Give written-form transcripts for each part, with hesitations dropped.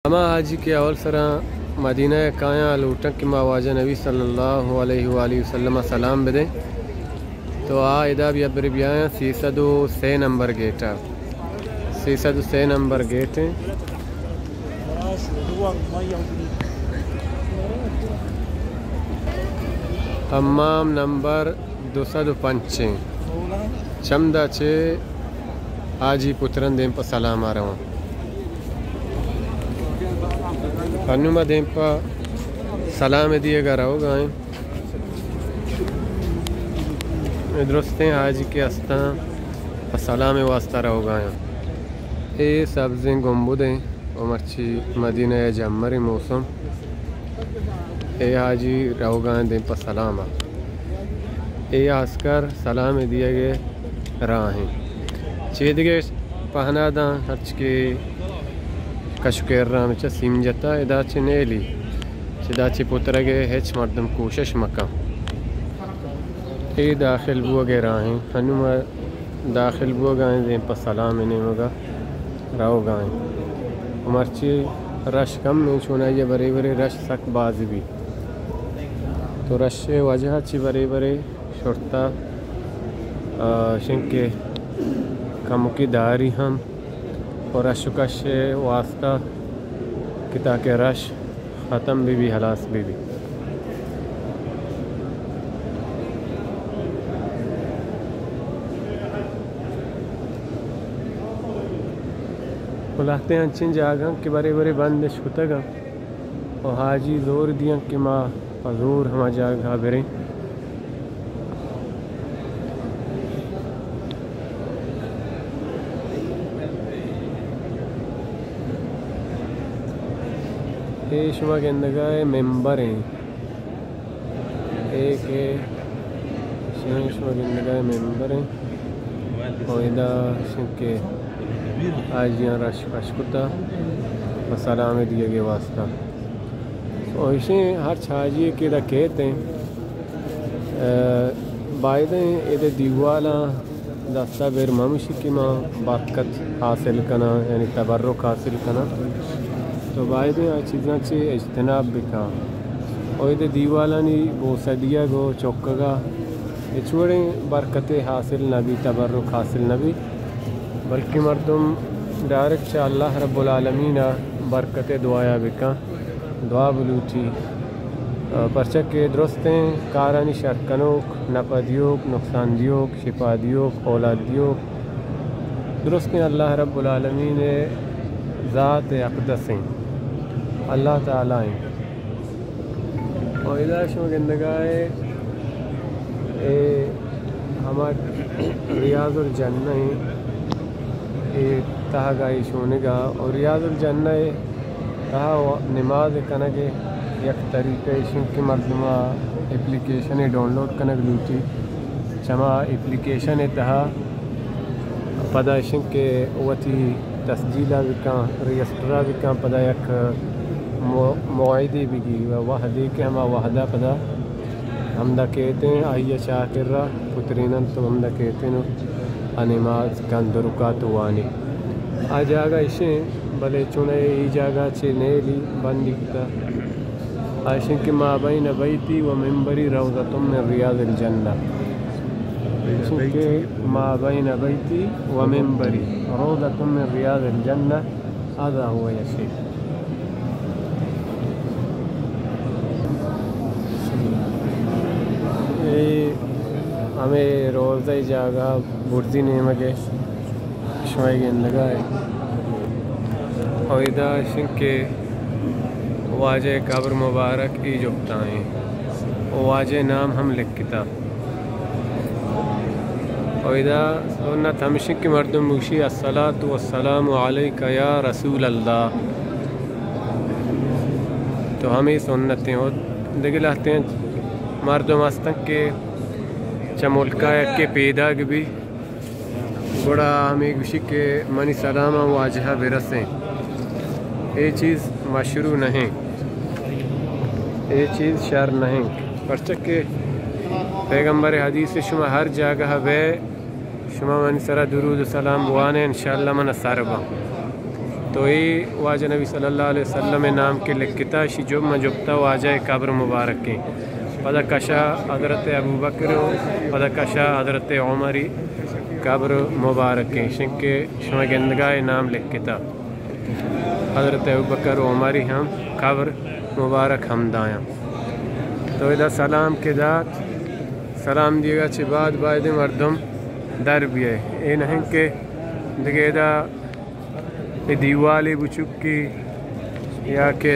اما حاجی کے اول سرا مدینہ کایاں لوٹن کے مواجہ نبی صلی اللہ علیہ وآلہ وسلم سلام بدیں تو ادا بھی ابر بیاں 306 نمبر گیٹ 306 نمبر گیٹ ہیں حمام نمبر 205 چمدہ چھ حاجی پترن دیں پا سلام آ رہا ہوں خانومہ دیں پا سلام دیے گا رہو گائیں درستیں حاجی کے استان پا سلام واسطہ رہو گائیں اے سبزیں گنبدیں مرچی مدینہ جمر موسم اے حاجی رہو گائیں دیں پا سلام اے عسکر سلام دیے گے راہیں چیدگے پہنا داں ہرچ کے کشکیر رام چا سیم جتا ادا چے نیلی چدا چے پترگے ہچ مردم کوشش مکہ اے داخل بوگے راہیں ہنوم داخل بوگائیں دیں پا سلام انہیں مگا راو گائیں مرچی رش کم میں چونا یہ برے برے رش سک باز بھی تو رش وجہ چی برے برے شرطہ شنکے کمکی داری ہم اور رشکش واسطہ کہ تاکہ رش ختم بھی حلاس بھی بلاتے ہیں انچین جاگاں کہ برے برے بندش ہوتا گا اور حاجی زور دیاں کہ ماں حضور ہما جاگاں بریں یہ شما کے اندگاہ ممبر ہیں ایک شما کے اندگاہ ممبر ہیں اور ادا شنکے آجیاں رش کتا و سلام دیے گے واسطہ اور اسے ہر چھاجی کے دا کہتے ہیں بائدیں ادھے دیوالا دستا بیر ممشی کی ماں برکت حاصل کنا یعنی تبرک حاصل کنا تو باید چیزاں چے اجتناب بکا اور یہ دیوالانی بوسدیہ گو چوکگا یہ چھوڑیں برکت حاصل نبی تبرک حاصل نبی بلکہ مردم ڈائریکٹ شاء اللہ رب العالمین برکت دعایا بکا دعا بلوٹی پرچک کے درستیں کارانی شرکنوک نپا دیوک نقصان دیوک شفا دیوک اولاد دیوک درستیں اللہ رب العالمین ذات اقدس ہیں اللہ تعالیٰ ہیں اور ادھا شما گندگاہ ہمارے ریاض الجنہ ہیں تہا گائی شونگا اور ریاض الجنہ تہا نماز کنگے یک طریقہ شنک مردمہ اپلیکیشن ڈاؤن لوڈ کنگ لوٹی چما اپلیکیشن تہا پدا شنک وتی تسجیلہ بکاں ریسٹرہ بکاں پدا یک موعدی بگی وحدی کے ہما وحدہ پدا ہمدہ کہتے ہیں آئیہ شاکر را پترینن تو ہمدہ کہتے ہیں نماز کندرکات وانی آ جاگا اسیں بلے چونے ای جاگا چے نیلی بندی کتا آئیشن کہ ما بین بیتی و منبری روضۃ من ریاض الجنہ آئیشن کہ ما بین بیتی و منبری روضۃ من ریاض الجنہ هذا هو یا شیخ ہمیں روزہ جاگا برزی نیمگے شمائی گن لگائے اور ادا شنکے واجہ قبر مبارک ای جبتائیں واجہ نام ہم لکھتا اور ادا سنت ہم شنک مردم مگشی الصلاة والسلام علیکہ یا رسول اللہ تو ہمیں سنتیں ہو دیکھ لاتے ہیں مردم ہستن کے چمولکا یک کے پیدا بھی بڑا ہمیں گوشی کے منی سلامہ واجہ برسیں یہ چیز مشروع نہیں یہ چیز شر نہیں پرچک کے پیغمبر حدیث شما ہر جگہ بے شما من سرا درود و سلام بوانے انشاءاللہ من سربا تو یہ واجہ نبی صلی اللہ علیہ وسلم نام کے لکھتا شی جو مجبتا واجہ قبر مبارک کے پدا کشا حضرت ابو بکر پدا کشا حضرت عمری قبر مبارک کے شن کے شما گندگاہ نام لکھتا حضرت ابو بکر و عمری ہم قبر مبارک ہم دایاں تو ادھا سلام کے دات سلام دیے گا چھ بعد باید مردم در بھی ہے اے نہیں کہ دیکھے ادھا دیوالی بچکی یا کہ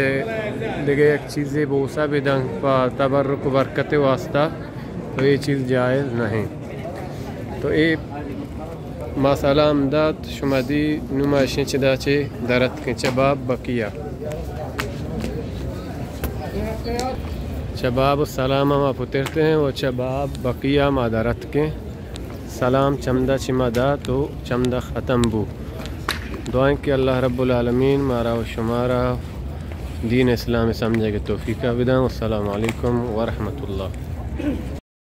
دیکھے ایک چیزیں بوسا بھی دنگ پا تبرک برکت واسطہ تو یہ چیز جائز نہیں تو اے ما سلام دات شما دی نمائشیں چدا چھے درت کے چباب بقیہ چباب السلام ما پترتے ہیں وہ چباب بقیہ ما درت کے سلام چمدہ چما دا تو چمدہ ختم بو دعائیں کہ اللہ رب العالمین مارا و شمارا دین اسلام سمجھے کے توفیقہ بداں. السلام علیکم ورحمۃ اللہ.